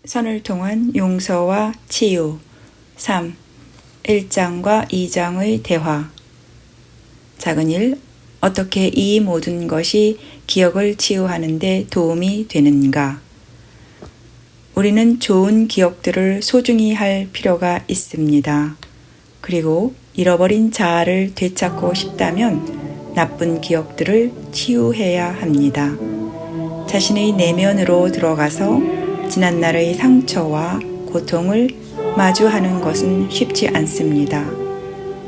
선을 통한 용서와 치유 3. 1장과 2장의 대화 작은 일, 어떻게 이 모든 것이 기억을 치유하는 데 도움이 되는가? 우리는 좋은 기억들을 소중히 할 필요가 있습니다. 그리고 잃어버린 자아를 되찾고 싶다면 나쁜 기억들을 치유해야 합니다. 자신의 내면으로 들어가서 지난날의 상처와 고통을 마주하는 것은 쉽지 않습니다.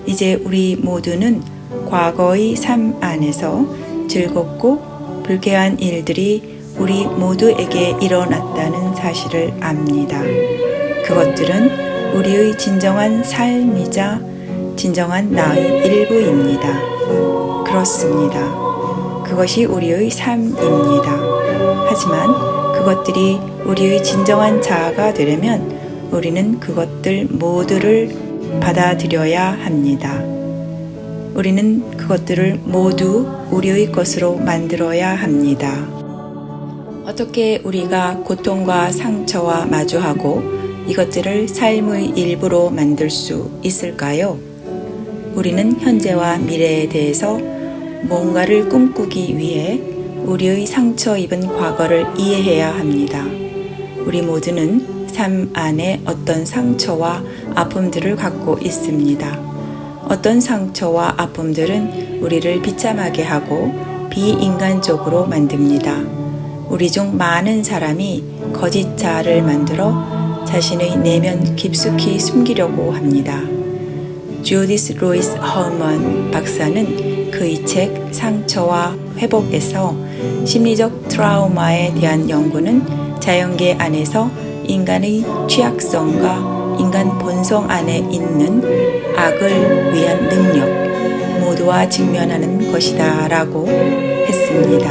이제 우리 모두는 과거의 삶 안에서 즐겁고 불쾌한 일들이 우리 모두에게 일어났다는 사실을 압니다. 그것들은 우리의 진정한 삶이자 진정한 나의 일부입니다. 그렇습니다. 그것이 우리의 삶입니다. 하지만 그것들이 우리의 진정한 자아가 되려면 우리는 그것들 모두를 받아들여야 합니다. 우리는 그것들을 모두 우리의 것으로 만들어야 합니다. 어떻게 우리가 고통과 상처와 마주하고 이것들을 삶의 일부로 만들 수 있을까요? 우리는 현재와 미래에 대해서 뭔가를 꿈꾸기 위해 우리의 상처 입은 과거를 이해해야 합니다. 우리 모두는 삶 안에 어떤 상처와 아픔들을 갖고 있습니다. 어떤 상처와 아픔들은 우리를 비참하게 하고 비인간적으로 만듭니다. 우리 중 많은 사람이 거짓 자아를 만들어 자신의 내면 깊숙이 숨기려고 합니다. 주디스 로이스 허먼 박사는 그의 책 상처와 회복에서 심리적 트라우마에 대한 연구는 자연계 안에서 인간의 취약성과 인간 본성 안에 있는 악을 위한 능력 모두와 직면하는 것이다 라고 했습니다.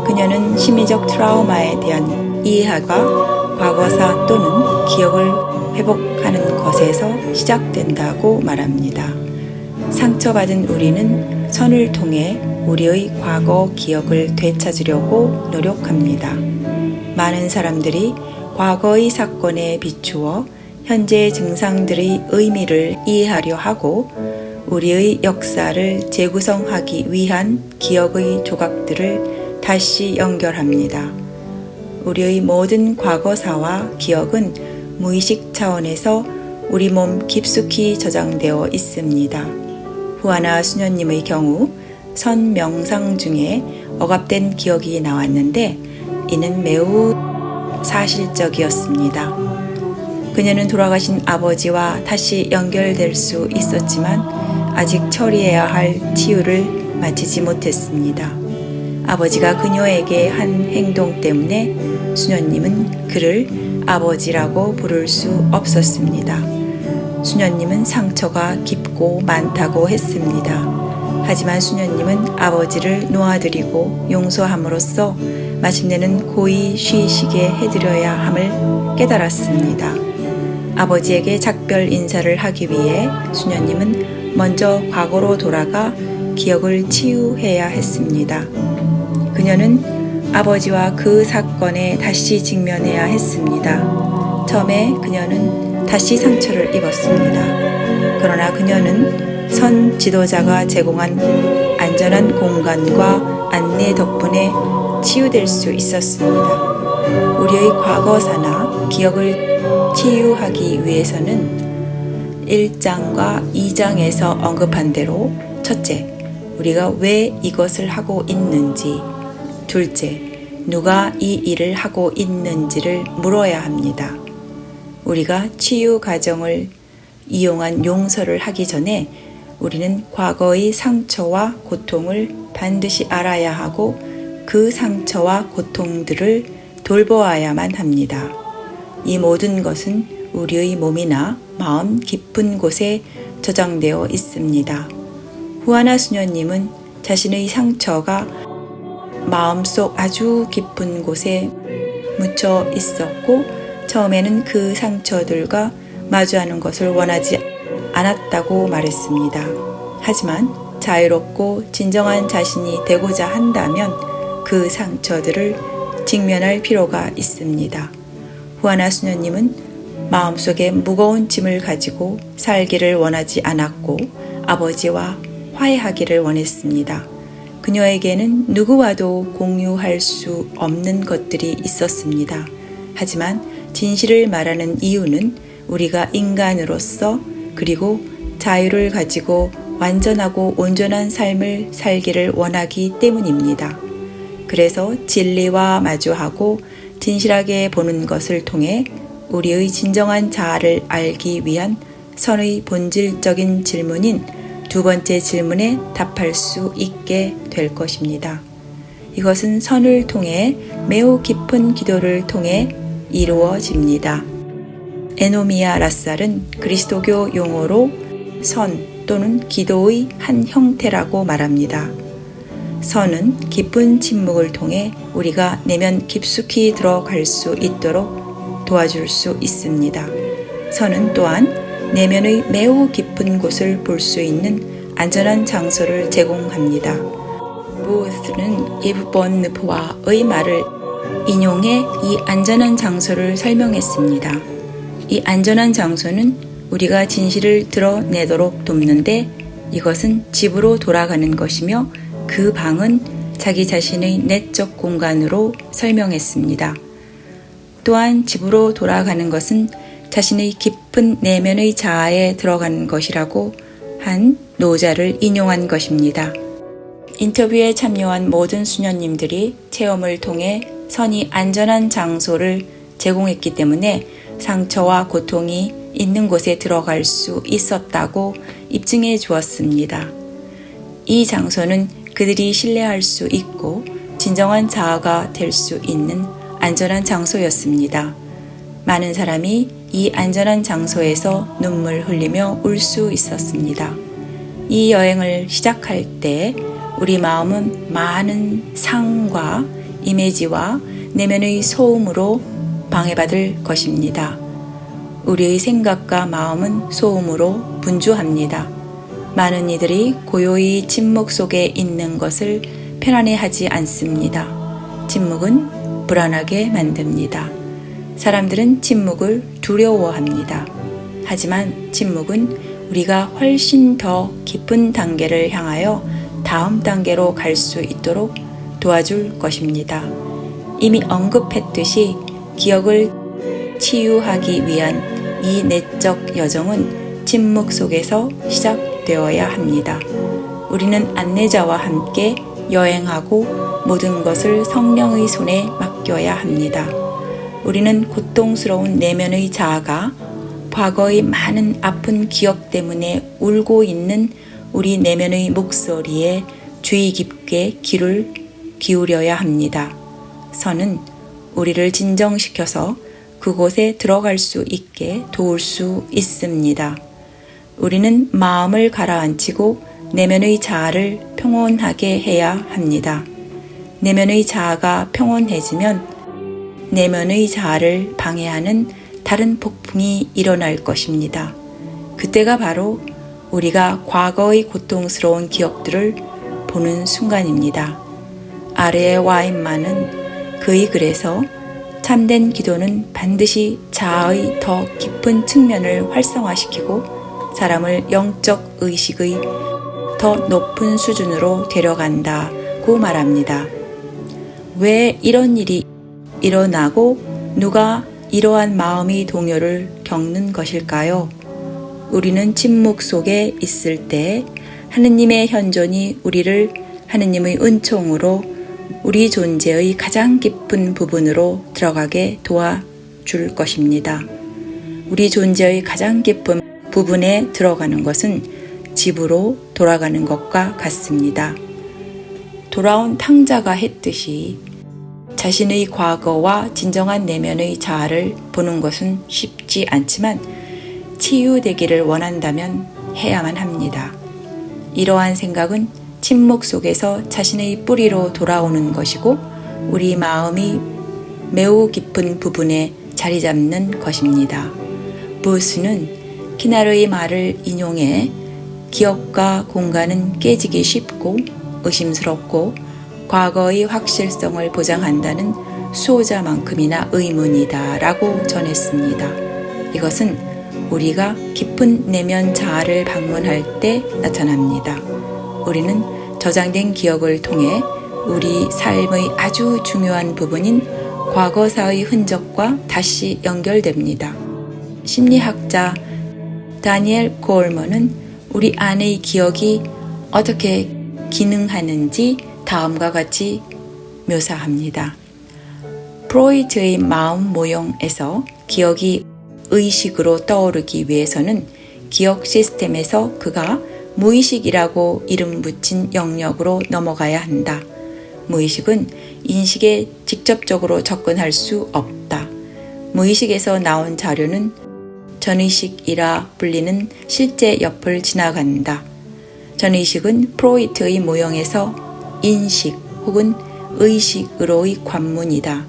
그녀는 심리적 트라우마에 대한 이해가 과거사 또는 기억을 회복하는 것에서 시작된다고 말합니다. 상처받은 우리는 선을 통해 우리의 과거 기억을 되찾으려고 노력합니다. 많은 사람들이 과거의 사건에 비추어 현재의 증상들의 의미를 이해하려 하고 우리의 역사를 재구성하기 위한 기억의 조각들을 다시 연결합니다. 우리의 모든 과거사와 기억은 무의식 차원에서 우리 몸 깊숙이 저장되어 있습니다. 후아나 수녀님의 경우 선 명상 중에 억압된 기억이 나왔는데 이는 매우 사실적이었습니다. 그녀는 돌아가신 아버지와 다시 연결될 수 있었지만 아직 처리해야 할 치유를 마치지 못했습니다. 아버지가 그녀에게 한 행동 때문에 수녀님은 그를 아버지라고 부를 수 없었습니다. 수녀님은 상처가 깊고 많다고 했습니다. 하지만 수녀님은 아버지를 놓아드리고 용서함으로써 마침내는 고이 쉬시게 해드려야 함을 깨달았습니다. 아버지에게 작별 인사를 하기 위해 수녀님은 먼저 과거로 돌아가 기억을 치유해야 했습니다. 그녀는 아버지와 그 사건에 다시 직면해야 했습니다. 처음에 그녀는 다시 상처를 입었습니다. 그러나 그녀는 선 지도자가 제공한 안전한 공간과 안내 덕분에 치유될 수 있었습니다. 우리의 과거사나 기억을 치유하기 위해서는 1장과 2장에서 언급한 대로 첫째, 우리가 왜 이것을 하고 있는지, 둘째, 누가 이 일을 하고 있는지를 물어야 합니다. 우리가 치유 과정을 이용한 용서를 하기 전에 우리는 과거의 상처와 고통을 반드시 알아야 하고 그 상처와 고통들을 돌보아야만 합니다. 이 모든 것은 우리의 몸이나 마음 깊은 곳에 저장되어 있습니다. 후아나 수녀님은 자신의 상처가 마음속 아주 깊은 곳에 묻혀 있었고 처음에는 그 상처들과 마주하는 것을 원하지 않았다고 말했습니다. 하지만 자유롭고 진정한 자신이 되고자 한다면 그 상처들을 직면할 필요가 있습니다. 후아나 수녀님은 마음속에 무거운 짐을 가지고 살기를 원하지 않았고 아버지와 화해하기를 원했습니다. 그녀에게는 누구와도 공유할 수 없는 것들이 있었습니다. 하지만 진실을 말하는 이유는 우리가 인간으로서 그리고 자유를 가지고 완전하고 온전한 삶을 살기를 원하기 때문입니다. 그래서 진리와 마주하고 진실하게 보는 것을 통해 우리의 진정한 자아를 알기 위한 선의 본질적인 질문인 두 번째 질문에 답할 수 있게 될 것입니다. 이것은 선을 통해 매우 깊은 기도를 통해 이루어집니다. 에노미아 라살은 그리스도교 용어로 선 또는 기도의 한 형태라고 말합니다. 선은 깊은 침묵을 통해 우리가 내면 깊숙이 들어갈 수 있도록 도와줄 수 있습니다. 선은 또한 내면의 매우 깊은 곳을 볼 수 있는 안전한 장소를 제공합니다. 보스는 이브 본 느프와의 말을 인용해 이 안전한 장소를 설명했습니다. 이 안전한 장소는 우리가 진실을 드러내도록 돕는데 이것은 집으로 돌아가는 것이며 그 방은 자기 자신의 내적 공간으로 설명했습니다. 또한 집으로 돌아가는 것은 자신의 깊은 내면의 자아에 들어가는 것이라고 한 노자를 인용한 것입니다. 인터뷰에 참여한 모든 수녀님들이 체험을 통해 선이 안전한 장소를 제공했기 때문에 상처와 고통이 있는 곳에 들어갈 수 있었다고 입증해 주었습니다. 이 장소는 그들이 신뢰할 수 있고 진정한 자아가 될 수 있는 안전한 장소였습니다. 많은 사람이 이 안전한 장소에서 눈물 흘리며 울 수 있었습니다. 이 여행을 시작할 때 우리 마음은 많은 상과 이미지와 내면의 소음으로 방해받을 것입니다. 우리의 생각과 마음은 소음으로 분주합니다. 많은 이들이 고요히 침묵 속에 있는 것을 편안해하지 않습니다. 침묵은 불안하게 만듭니다. 사람들은 침묵을 두려워합니다. 하지만 침묵은 우리가 훨씬 더 깊은 단계를 향하여 다음 단계로 갈 수 있도록 도와줄 것입니다. 이미 언급했듯이 기억을 치유하기 위한 이 내적 여정은 침묵 속에서 시작되어야 합니다. 우리는 안내자와 함께 여행하고 모든 것을 성령의 손에 맡겨야 합니다. 우리는 고통스러운 내면의 자아가 과거의 많은 아픈 기억 때문에 울고 있는 우리 내면의 목소리에 주의 깊게 귀를 기울여야 합니다. 선은 우리를 진정시켜서 그곳에 들어갈 수 있게 도울 수 있습니다. 우리는 마음을 가라앉히고 내면의 자아를 평온하게 해야 합니다. 내면의 자아가 평온해지면 내면의 자아를 방해하는 다른 폭풍이 일어날 것입니다. 그때가 바로 우리가 과거의 고통스러운 기억들을 보는 순간입니다. 아래의 와인만은 그의 글에서 참된 기도는 반드시 자아의 더 깊은 측면을 활성화시키고 사람을 영적 의식의 더 높은 수준으로 데려간다고 말합니다. 왜 이런 일이 일어나고 누가 이러한 마음의 동요를 겪는 것일까요? 우리는 침묵 속에 있을 때 하느님의 현존이 우리를 하느님의 은총으로 우리 존재의 가장 깊은 부분으로 들어가게 도와줄 것입니다. 우리 존재의 가장 깊은 부분에 들어가는 것은 집으로 돌아가는 것과 같습니다. 돌아온 탕자가 했듯이 자신의 과거와 진정한 내면의 자아를 보는 것은 쉽지 않지만 치유되기를 원한다면 해야만 합니다. 이러한 생각은 침묵 속에서 자신의 뿌리로 돌아오는 것이고 우리 마음이 매우 깊은 부분에 자리 잡는 것입니다. 부스는 키나르의 말을 인용해 기억과 공간은 깨지기 쉽고 의심스럽고 과거의 확실성을 보장한다는 수호자만큼이나 의문이다 라고 전했습니다. 이것은 우리가 깊은 내면 자아를 방문할 때 나타납니다. 우리는 저장된 기억을 통해 우리 삶의 아주 중요한 부분인 과거사의 흔적과 다시 연결됩니다. 심리학자 다니엘 콜먼은 우리 안의 기억이 어떻게 기능하는지 다음과 같이 묘사합니다. 프로이트의 마음 모형에서 기억이 의식으로 떠오르기 위해서는 기억 시스템에서 그가 무의식이라고 이름 붙인 영역으로 넘어가야 한다. 무의식은 인식에 직접적으로 접근할 수 없다. 무의식에서 나온 자료는 전의식이라 불리는 실제 옆을 지나간다. 전의식은 프로이트의 모형에서 인식 혹은 의식으로의 관문이다.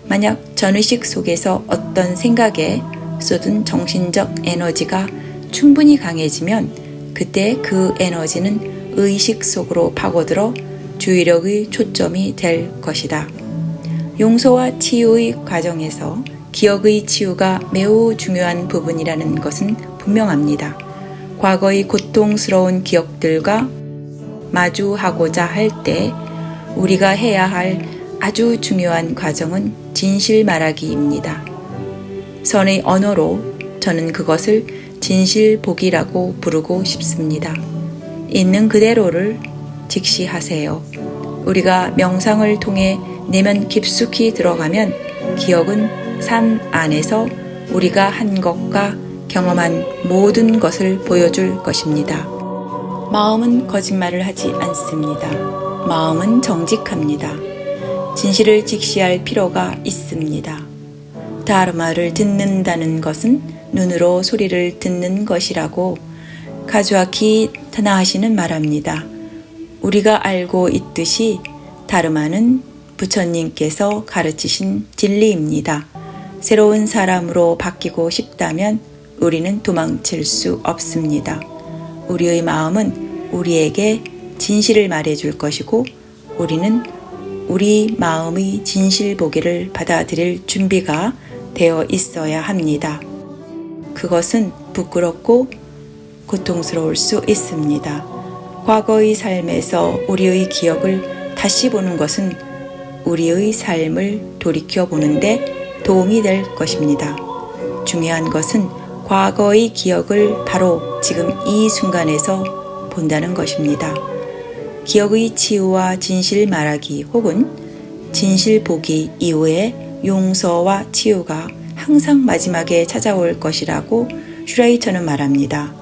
만약 전의식 속에서 어떤 생각에 쏟은 정신적 에너지가 충분히 강해지면 그때 그 에너지는 의식 속으로 파고들어 주의력의 초점이 될 것이다. 용서와 치유의 과정에서 기억의 치유가 매우 중요한 부분이라는 것은 분명합니다. 과거의 고통스러운 기억들과 마주하고자 할 때 우리가 해야 할 아주 중요한 과정은 진실 말하기입니다. 선의 언어로 저는 그것을 진실보기라고 부르고 싶습니다. 있는 그대로를 직시하세요. 우리가 명상을 통해 내면 깊숙이 들어가면 기억은 삶 안에서 우리가 한 것과 경험한 모든 것을 보여줄 것입니다. 마음은 거짓말을 하지 않습니다. 마음은 정직합니다. 진실을 직시할 필요가 있습니다. 다르마를 듣는다는 것은 눈으로 소리를 듣는 것이라고 카즈와키 타나하시는 말합니다. 우리가 알고 있듯이 다르마는 부처님께서 가르치신 진리입니다. 새로운 사람으로 바뀌고 싶다면 우리는 도망칠 수 없습니다. 우리의 마음은 우리에게 진실을 말해줄 것이고 우리는 우리 마음의 진실 보기를 받아들일 준비가 되어 있어야 합니다. 그것은 부끄럽고 고통스러울 수 있습니다. 과거의 삶에서 우리의 기억을 다시 보는 것은 우리의 삶을 돌이켜 보는데 도움이 될 것입니다. 중요한 것은 과거의 기억을 바로 지금 이 순간에서 본다는 것입니다. 기억의 치유와 진실 말하기 혹은 진실 보기 이후에 용서와 치유가 항상 마지막에 찾아올 것이라고 슈라이처는 말합니다.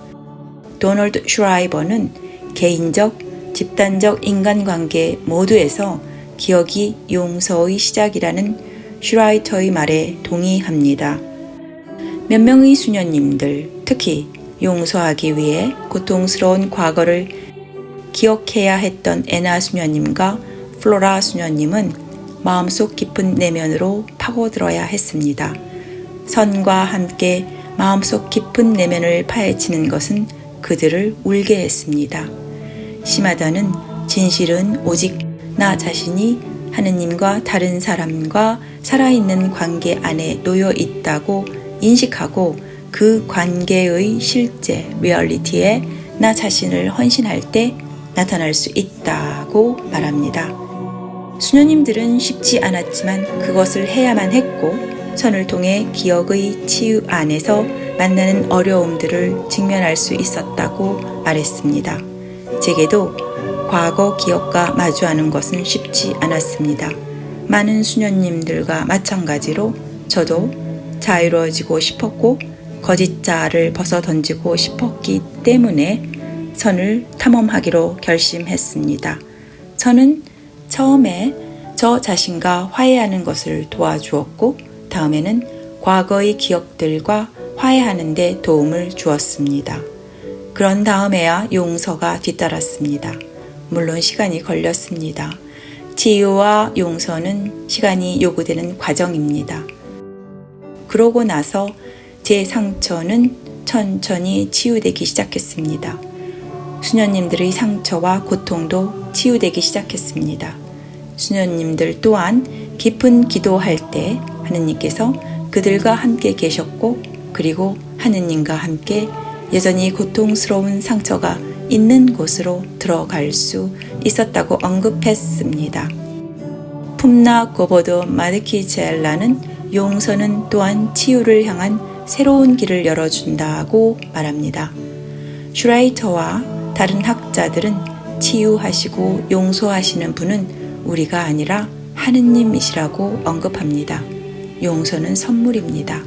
도널드 슈라이버는 개인적, 집단적 인간관계 모두에서 기억이 용서의 시작이라는 슈라이터의 말에 동의합니다. 몇 명의 수녀님들, 특히 용서하기 위해 고통스러운 과거를 기억해야 했던 에나 수녀님과 플로라 수녀님은 마음속 깊은 내면으로 파고들어야 했습니다. 선과 함께 마음속 깊은 내면을 파헤치는 것은 그들을 울게 했습니다. 시마다는 진실은 오직 나 자신이 하느님과 다른 사람과 살아있는 관계 안에 놓여 있다고 인식하고 그 관계의 실제 리얼리티에 나 자신을 헌신할 때 나타날 수 있다고 말합니다. 수녀님들은 쉽지 않았지만 그것을 해야만 했고 선을 통해 기억의 치유 안에서 만나는 어려움들을 직면할 수 있었다고 말했습니다. 제게도 과거 기억과 마주하는 것은 쉽지 않았습니다. 많은 수녀님들과 마찬가지로 저도 자유로워지고 싶었고 거짓자를 벗어 던지고 싶었기 때문에 선을 탐험하기로 결심했습니다. 선은 처음에 저 자신과 화해하는 것을 도와주었고 다음에는 과거의 기억들과 화해하는 데 도움을 주었습니다. 그런 다음에야 용서가 뒤따랐습니다. 물론 시간이 걸렸습니다. 치유와 용서는 시간이 요구되는 과정입니다. 그러고 나서 제 상처는 천천히 치유되기 시작했습니다. 수녀님들의 상처와 고통도 치유되기 시작했습니다. 수녀님들 또한 깊은 기도할 때 하느님께서 그들과 함께 계셨고 그리고 하느님과 함께 여전히 고통스러운 상처가 있는 곳으로 들어갈 수 있었다고 언급했습니다. 품나 고보드 마르키첼라는 용서는 또한 치유를 향한 새로운 길을 열어준다고 말합니다. 슈라이터와 다른 학자들은 치유하시고 용서하시는 분은 우리가 아니라 하느님이시라고 언급합니다. 용서는 선물입니다.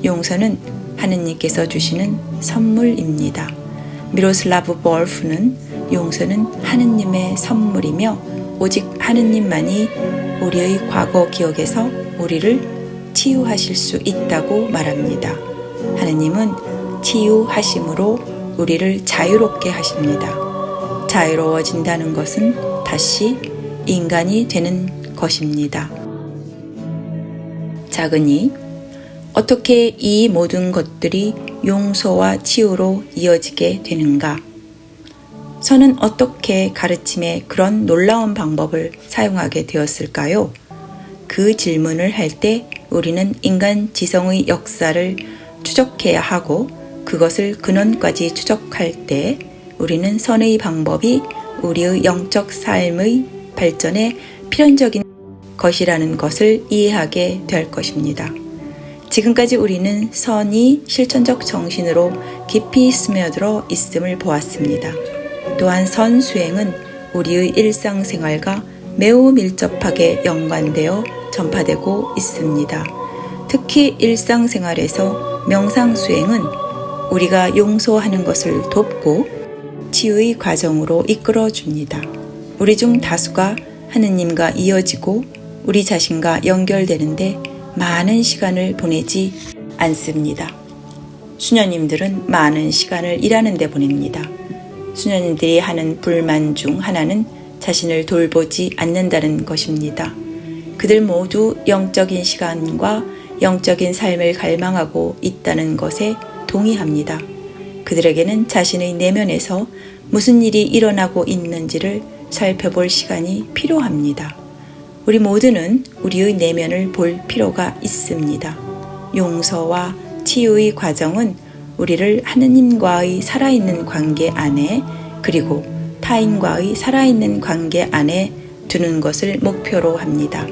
용서는 하느님께서 주시는 선물입니다. 미로슬라브 볼프는 용서는 하느님의 선물이며 오직 하느님만이 우리의 과거 기억에서 우리를 치유하실 수 있다고 말합니다. 하느님은 치유하심으로 우리를 자유롭게 하십니다. 자유로워진다는 것은 다시 인간이 되는 것입니다. 자그니 어떻게 이 모든 것들이 용서와 치유로 이어지게 되는가? 선은 어떻게 가르침에 그런 놀라운 방법을 사용하게 되었을까요? 그 질문을 할 때 우리는 인간 지성의 역사를 추적해야 하고 그것을 근원까지 추적할 때 우리는 선의 방법이 우리의 영적 삶의 발전에 필연적인 것이라는 것을 이해하게 될 것입니다. 지금까지 우리는 선이 실천적 정신으로 깊이 스며들어 있음을 보았습니다. 또한 선 수행은 우리의 일상생활과 매우 밀접하게 연관되어 전파되고 있습니다. 특히 일상생활에서 명상 수행은 우리가 용서하는 것을 돕고 치유의 과정으로 이끌어 줍니다. 우리 중 다수가 하느님과 이어지고 우리 자신과 연결되는데 많은 시간을 보내지 않습니다. 수녀님들은 많은 시간을 일하는 데 보냅니다. 수녀님들이 하는 불만 중 하나는 자신을 돌보지 않는다는 것입니다. 그들 모두 영적인 시간과 영적인 삶을 갈망하고 있다는 것에 동의합니다. 그들에게는 자신의 내면에서 무슨 일이 일어나고 있는지를 살펴볼 시간이 필요합니다. 우리 모두는 우리의 내면을 볼 필요가 있습니다. 용서와 치유의 과정은 우리를 하느님과의 살아있는 관계 안에 그리고 타인과의 살아있는 관계 안에 두는 것을 목표로 합니다.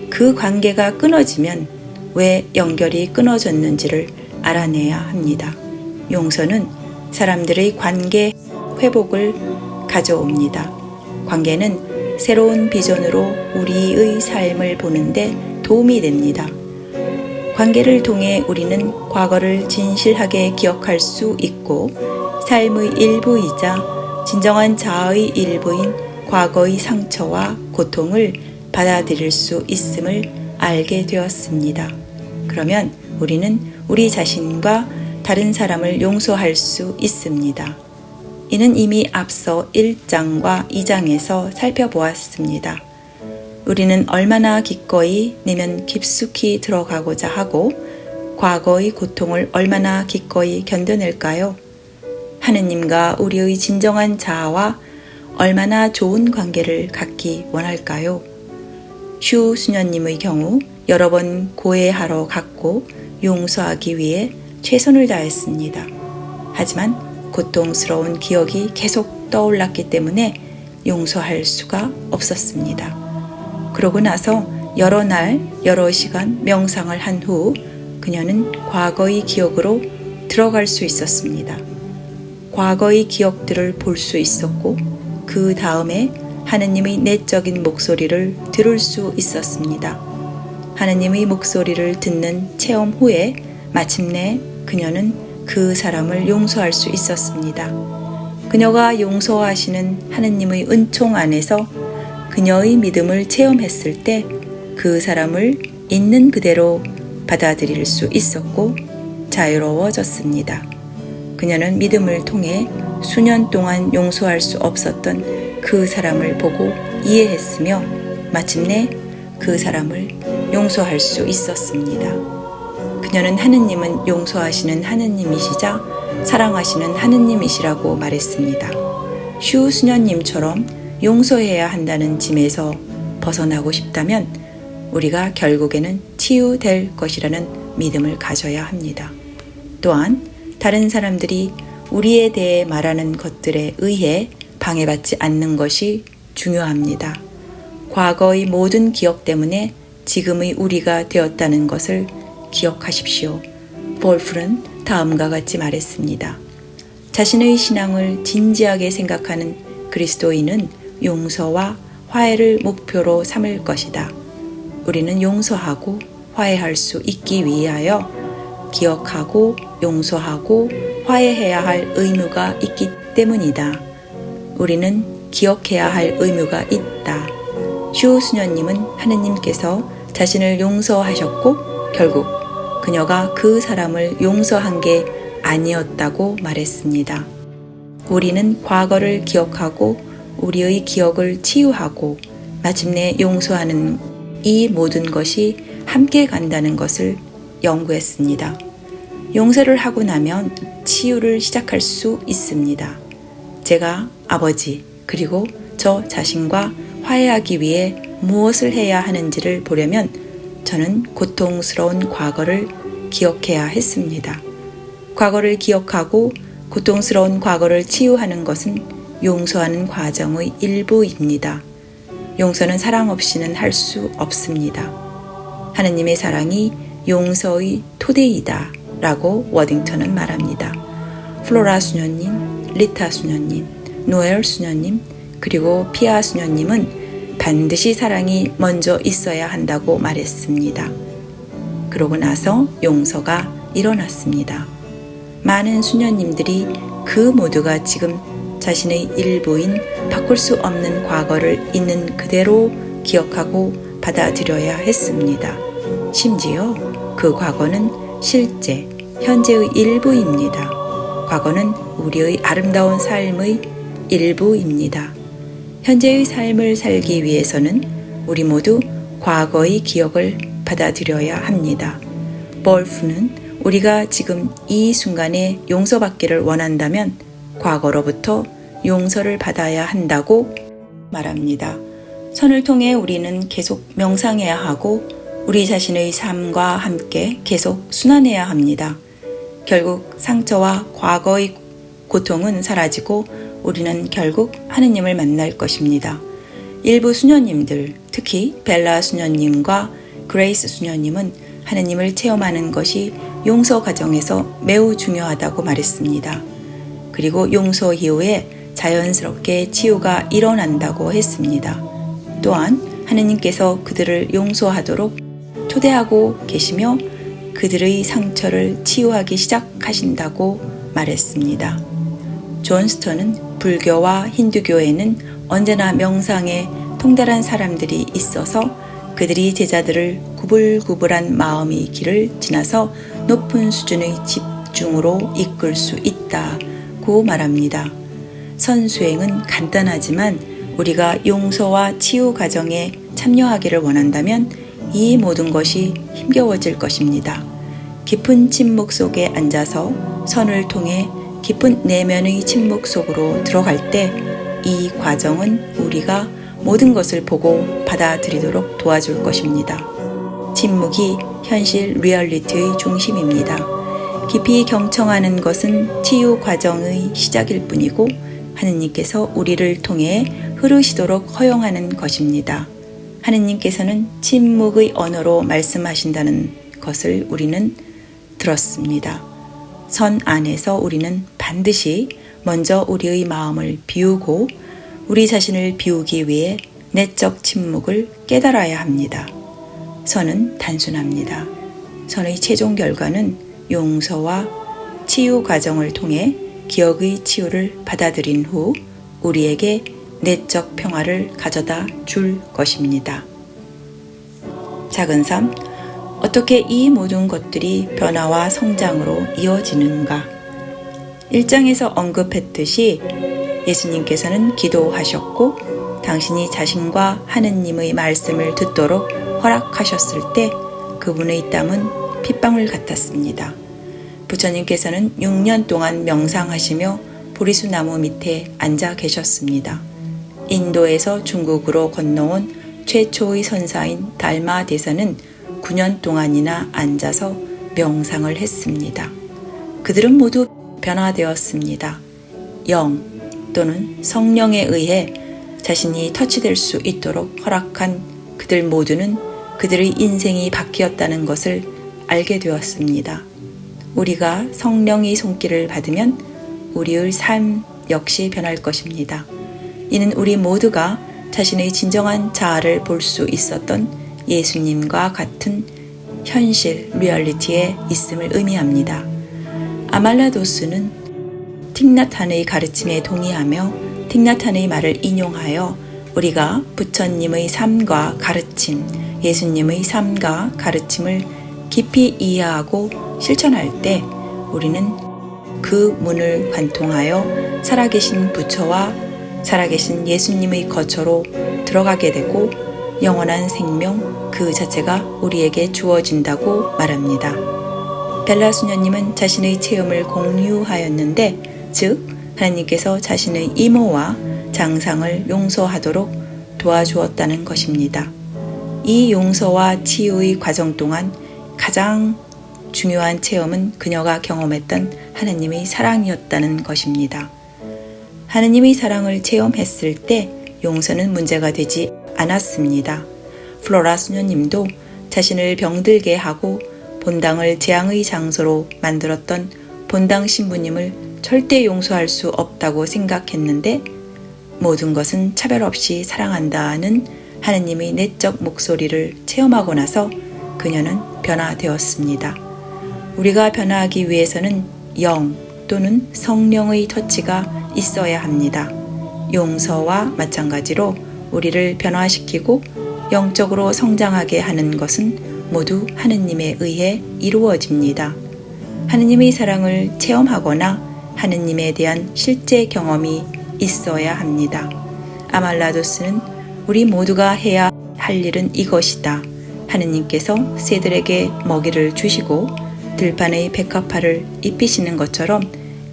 그 관계가 끊어지면 왜 연결이 끊어졌는지를 알아내야 합니다. 용서는 사람들의 관계 회복을 가져옵니다. 관계는 새로운 비전으로 우리의 삶을 보는데 도움이 됩니다. 관계를 통해 우리는 과거를 진실하게 기억할 수 있고 삶의 일부이자 진정한 자아의 일부인 과거의 상처와 고통을 받아들일 수 있음을 알게 되었습니다. 그러면 우리는 우리 자신과 다른 사람을 용서할 수 있습니다. 이는 이미 앞서 1장과 2장에서 살펴보았습니다. 우리는 얼마나 기꺼이 내면 깊숙이 들어가고자 하고 과거의 고통을 얼마나 기꺼이 견뎌낼까요? 하느님과 우리의 진정한 자아와 얼마나 좋은 관계를 갖기 원할까요? 슈 수녀님의 경우 여러 번 고해하러 갔고 용서하기 위해 최선을 다했습니다. 하지만 고통스러운 기억이 계속 떠올랐기 때문에 용서할 수가 없었습니다. 그러고 나서 여러 날, 여러 시간 명상을 한 후 그녀는 과거의 기억으로 들어갈 수 있었습니다. 과거의 기억들을 볼 수 있었고 그 다음에 하느님의 내적인 목소리를 들을 수 있었습니다. 하느님의 목소리를 듣는 체험 후에 마침내 그녀는 그 사람을 용서할 수 있었습니다. 그녀가 용서하시는 하느님의 은총 안에서 그녀의 믿음을 체험했을 때 그 사람을 있는 그대로 받아들일 수 있었고 자유로워졌습니다. 그녀는 믿음을 통해 수년 동안 용서할 수 없었던 그 사람을 보고 이해했으며 마침내 그 사람을 용서할 수 있었습니다. 그녀는 하느님은 용서하시는 하느님이시자 사랑하시는 하느님이시라고 말했습니다. 슈 수녀님처럼 용서해야 한다는 짐에서 벗어나고 싶다면 우리가 결국에는 치유될 것이라는 믿음을 가져야 합니다. 또한 다른 사람들이 우리에 대해 말하는 것들에 의해 방해받지 않는 것이 중요합니다. 과거의 모든 기억 때문에 지금의 우리가 되었다는 것을 기억하십시오. 볼프는 다음과 같이 말했습니다. 자신의 신앙을 진지하게 생각하는 그리스도인은 용서와 화해를 목표로 삼을 것이다. 우리는 용서하고 화해할 수 있기 위하여 기억하고 용서하고 화해해야 할 의무가 있기 때문이다. 우리는 기억해야 할 의무가 있다. 슈 수녀님은 하느님께서 자신을 용서하셨고 결국 그녀가 그 사람을 용서한 게 아니었다고 말했습니다. 우리는 과거를 기억하고 우리의 기억을 치유하고 마침내 용서하는 이 모든 것이 함께 간다는 것을 연구했습니다. 용서를 하고 나면 치유를 시작할 수 있습니다. 제가 아버지 그리고 저 자신과 화해하기 위해 무엇을 해야 하는지를 보려면 저는 고통스러운 과거를 기억해야 했습니다. 과거를 기억하고 고통스러운 과거를 치유하는 것은 용서하는 과정의 일부입니다. 용서는 사랑 없이는 할 수 없습니다. 하느님의 사랑이 용서의 토대이다 라고 워딩턴은 말합니다. 플로라 수녀님, 리타 수녀님, 노엘 수녀님, 그리고 피아 수녀님은 반드시 사랑이 먼저 있어야 한다고 말했습니다. 그러고 나서 용서가 일어났습니다. 많은 수녀님들이 그 모두가 지금 자신의 일부인 바꿀 수 없는 과거를 있는 그대로 기억하고 받아들여야 했습니다. 심지어 그 과거는 실제, 현재의 일부입니다. 과거는 우리의 아름다운 삶의 일부입니다. 현재의 삶을 살기 위해서는 우리 모두 과거의 기억을 받아들여야 합니다. 볼프는 우리가 지금 이 순간에 용서받기를 원한다면 과거로부터 용서를 받아야 한다고 말합니다. 선을 통해 우리는 계속 명상해야 하고 우리 자신의 삶과 함께 계속 순환해야 합니다. 결국 상처와 과거의 고통은 사라지고 우리는 결국 하느님을 만날 것입니다. 일부 수녀님들, 특히 벨라 수녀님과 그레이스 수녀님은 하느님을 체험하는 것이 용서 과정에서 매우 중요하다고 말했습니다. 그리고 용서 이후에 자연스럽게 치유가 일어난다고 했습니다. 또한 하느님께서 그들을 용서하도록 초대하고 계시며 그들의 상처를 치유하기 시작하신다고 말했습니다. 존스턴은 불교와 힌두교에는 언제나 명상에 통달한 사람들이 있어서 그들이 제자들을 구불구불한 마음의 길을 지나서 높은 수준의 집중으로 이끌 수 있다고 말합니다. 선수행은 간단하지만 우리가 용서와 치유 과정에 참여하기를 원한다면 이 모든 것이 힘겨워질 것입니다. 깊은 침묵 속에 앉아서 선을 통해 깊은 내면의 침묵 속으로 들어갈 때 이 과정은 우리가 모든 것을 보고 받아들이도록 도와줄 것입니다. 침묵이 현실 리얼리티의 중심입니다. 깊이 경청하는 것은 치유 과정의 시작일 뿐이고 하느님께서 우리를 통해 흐르시도록 허용하는 것입니다. 하느님께서는 침묵의 언어로 말씀하신다는 것을 우리는 들었습니다. 선 안에서 우리는 반드시 먼저 우리의 마음을 비우고 우리 자신을 비우기 위해 내적 침묵을 깨달아야 합니다. 선은 단순합니다. 선의 최종 결과는 용서와 치유 과정을 통해 기억의 치유를 받아들인 후 우리에게 내적 평화를 가져다 줄 것입니다. 작은 삶, 어떻게 이 모든 것들이 변화와 성장으로 이어지는가? 1장에서 언급했듯이 예수님께서는 기도하셨고 당신이 자신과 하느님의 말씀을 듣도록 허락하셨을 때 그분의 땀은 핏방울 같았습니다. 부처님께서는 6년 동안 명상하시며 보리수 나무 밑에 앉아 계셨습니다. 인도에서 중국으로 건너온 최초의 선사인 달마 대사는 9년 동안이나 앉아서 명상을 했습니다. 그들은 모두 변화되었습니다. 영 또는 성령에 의해 자신이 터치될 수 있도록 허락한 그들 모두는 그들의 인생이 바뀌었다는 것을 알게 되었습니다. 우리가 성령의 손길을 받으면 우리의 삶 역시 변할 것입니다. 이는 우리 모두가 자신의 진정한 자아를 볼 수 있었던 예수님과 같은 현실, 리얼리티에 있음을 의미합니다. 아말라도스는 틱나탄의 가르침에 동의하며 틱나탄의 말을 인용하여 우리가 부처님의 삶과 가르침, 예수님의 삶과 가르침을 깊이 이해하고 실천할 때 우리는 그 문을 관통하여 살아계신 부처와 살아계신 예수님의 거처로 들어가게 되고 영원한 생명 그 자체가 우리에게 주어진다고 말합니다. 벨라 수녀님은 자신의 체험을 공유하였는데, 즉 하나님께서 자신의 이모와 장상을 용서하도록 도와주었다는 것입니다. 이 용서와 치유의 과정 동안 가장 중요한 체험은 그녀가 경험했던 하나님의 사랑이었다는 것입니다. 하나님의 사랑을 체험했을 때 용서는 문제가 되지 않았습니다. 플로라 수녀님도 자신을 병들게 하고 본당을 재앙의 장소로 만들었던 본당 신부님을 절대 용서할 수 없다고 생각했는데, 모든 것은 차별 없이 사랑한다는 하나님의 내적 목소리를 체험하고 나서 그녀는 변화되었습니다. 우리가 변화하기 위해서는 영 또는 성령의 터치가 있어야 합니다. 용서와 마찬가지로 우리를 변화시키고 영적으로 성장하게 하는 것은 모두 하느님에 의해 이루어집니다. 하느님의 사랑을 체험하거나 하느님에 대한 실제 경험이 있어야 합니다. 아말라도스는 우리 모두가 해야 할 일은 이것이다. 하느님께서 새들에게 먹이를 주시고 들판의 백합화를 입히시는 것처럼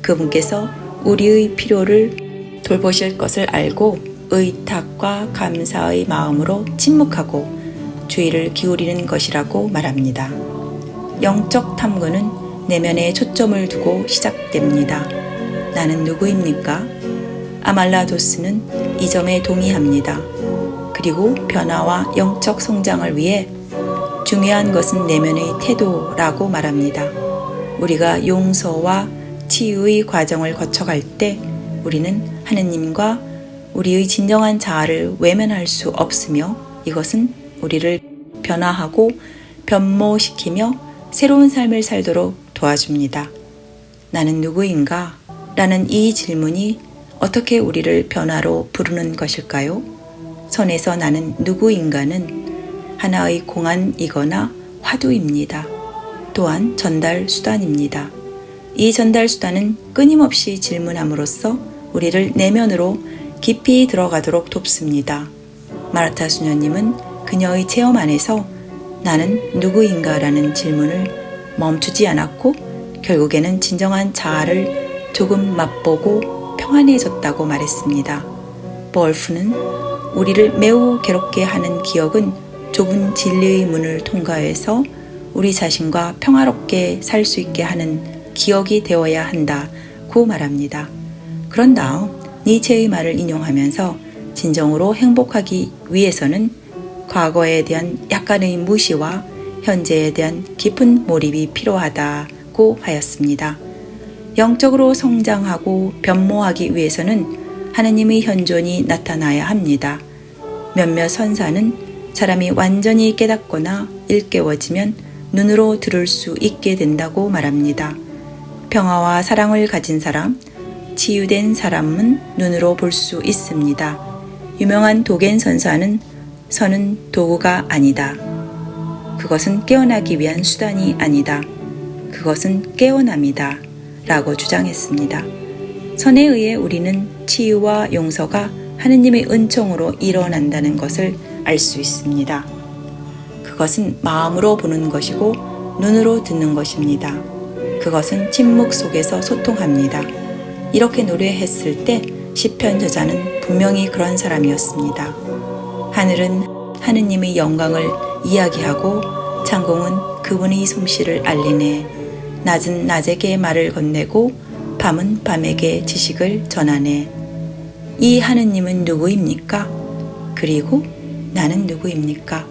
그분께서 우리의 필요를 돌보실 것을 알고 의탁과 감사의 마음으로 침묵하고 주의를 기울이는 것이라고 말합니다. 영적 탐구는 내면에 초점을 두고 시작됩니다. 나는 누구입니까? 아말라도스는 이 점에 동의합니다. 그리고 변화와 영적 성장을 위해 중요한 것은 내면의 태도라고 말합니다. 우리가 용서와 치유의 과정을 거쳐갈 때 우리는 하느님과 우리의 진정한 자아를 외면할 수 없으며, 이것은 우리를 변화하고 변모시키며 새로운 삶을 살도록 도와줍니다. 나는 누구인가? 라는 이 질문이 어떻게 우리를 변화로 부르는 것일까요? 선에서 나는 누구인가는 하나의 공안이거나 화두입니다. 또한 전달 수단입니다. 이 전달 수단은 끊임없이 질문함으로써 우리를 내면으로 깊이 들어가도록 돕습니다. 마르타 수녀님은 그녀의 체험 안에서 나는 누구인가라는 질문을 멈추지 않았고 결국에는 진정한 자아를 조금 맛보고 평안해졌다고 말했습니다. 볼프는 우리를 매우 괴롭게 하는 기억은 좁은 진리의 문을 통과해서 우리 자신과 평화롭게 살 수 있게 하는 기억이 되어야 한다고 말합니다. 그런 다음 니체의 말을 인용하면서 진정으로 행복하기 위해서는 과거에 대한 약간의 무시와 현재에 대한 깊은 몰입이 필요하다고 하였습니다. 영적으로 성장하고 변모하기 위해서는 하느님의 현존이 나타나야 합니다. 몇몇 선사는 사람이 완전히 깨닫거나 일깨워지면 눈으로 들을 수 있게 된다고 말합니다. 평화와 사랑을 가진 사람, 치유된 사람은 눈으로 볼 수 있습니다. 유명한 도겐 선사는 선은 도구가 아니다. 그것은 깨어나기 위한 수단이 아니다. 그것은 깨어남이다. 라고 주장했습니다. 선에 의해 우리는 치유와 용서가 하느님의 은총으로 일어난다는 것을 알 수 있습니다. 그것은 마음으로 보는 것이고 눈으로 듣는 것입니다. 그것은 침묵 속에서 소통합니다. 이렇게 노래했을 때 시편 저자는 분명히 그런 사람이었습니다. 하늘은 하느님의 영광을 이야기하고 창공은 그분의 솜씨를 알리네. 낮은 낮에게 말을 건네고 밤은 밤에게 지식을 전하네. 이 하느님은 누구입니까? 그리고 나는 누구입니까?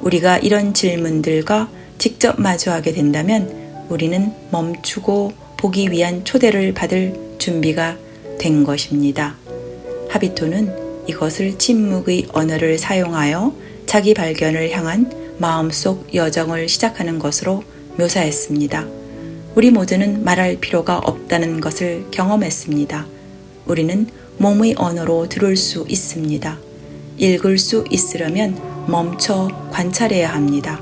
우리가 이런 질문들과 직접 마주하게 된다면 우리는 멈추고 보기 위한 초대를 받을 준비가 된 것입니다. 하비토는 이것을 침묵의 언어를 사용하여 자기 발견을 향한 마음속 여정을 시작하는 것으로 묘사했습니다. 우리 모두는 말할 필요가 없다는 것을 경험했습니다. 우리는 몸의 언어로 들을 수 있습니다. 읽을 수 있으려면 멈춰 관찰해야 합니다.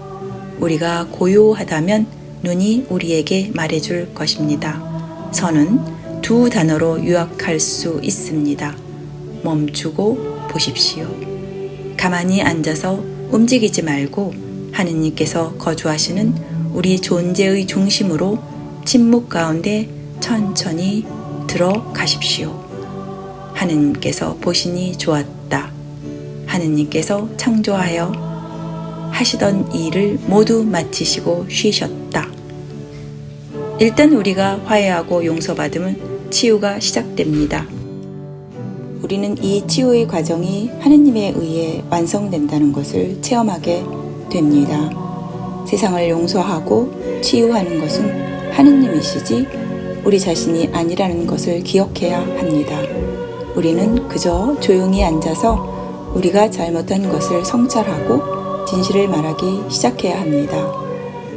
우리가 고요하다면 눈이 우리에게 말해줄 것입니다. 선은 두 단어로 요약할 수 있습니다. 멈추고 보십시오. 가만히 앉아서 움직이지 말고 하느님께서 거주하시는 우리 존재의 중심으로 침묵 가운데 천천히 들어가십시오. 하느님께서 보시니 좋았다. 하느님께서 창조하여 하시던 일을 모두 마치시고 쉬셨다. 일단 우리가 화해하고 용서받으면 치유가 시작됩니다. 우리는 이 치유의 과정이 하느님에 의해 완성된다는 것을 체험하게 됩니다. 세상을 용서하고 치유하는 것은 하느님이시지 우리 자신이 아니라는 것을 기억해야 합니다. 우리는 그저 조용히 앉아서 우리가 잘못한 것을 성찰하고 진실을 말하기 시작해야 합니다.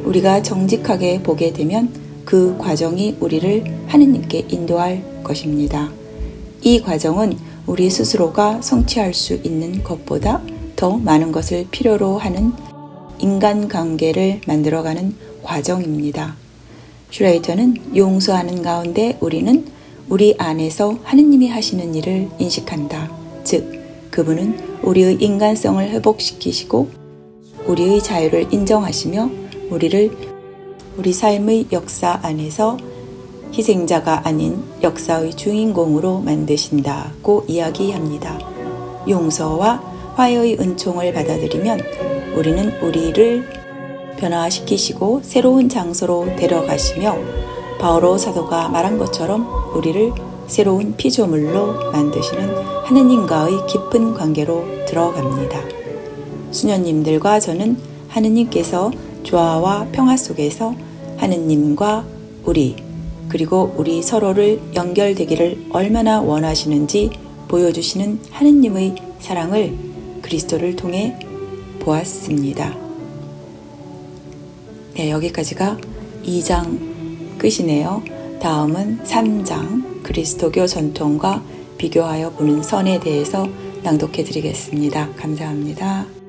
우리가 정직하게 보게 되면 그 과정이 우리를 하느님께 인도할 것입니다. 이 과정은 우리 스스로가 성취할 수 있는 것보다 더 많은 것을 필요로 하는 인간관계를 만들어가는 과정입니다. 슈레이터는 용서하는 가운데 우리는 우리 안에서 하느님이 하시는 일을 인식한다. 즉, 그분은 우리의 인간성을 회복시키시고 우리의 자유를 인정하시며 우리를 우리 삶의 역사 안에서 희생자가 아닌 역사의 주인공으로 만드신다고 이야기합니다. 용서와 화해의 은총을 받아들이면 우리는 우리를 변화시키시고 새로운 장소로 데려가시며 바오로 사도가 말한 것처럼 우리를 새로운 피조물로 만드시는 하느님과의 깊은 관계로 들어갑니다. 수녀님들과 저는 하느님께서 조화와 평화 속에서 하느님과 우리 그리고 우리 서로를 연결되기를 얼마나 원하시는지 보여주시는 하느님의 사랑을 그리스도를 통해 보았습니다. 네, 여기까지가 2장 끝이네요. 다음은 3장 그리스도교 전통과 비교하여 보는 선에 대해서 낭독해 드리겠습니다. 감사합니다.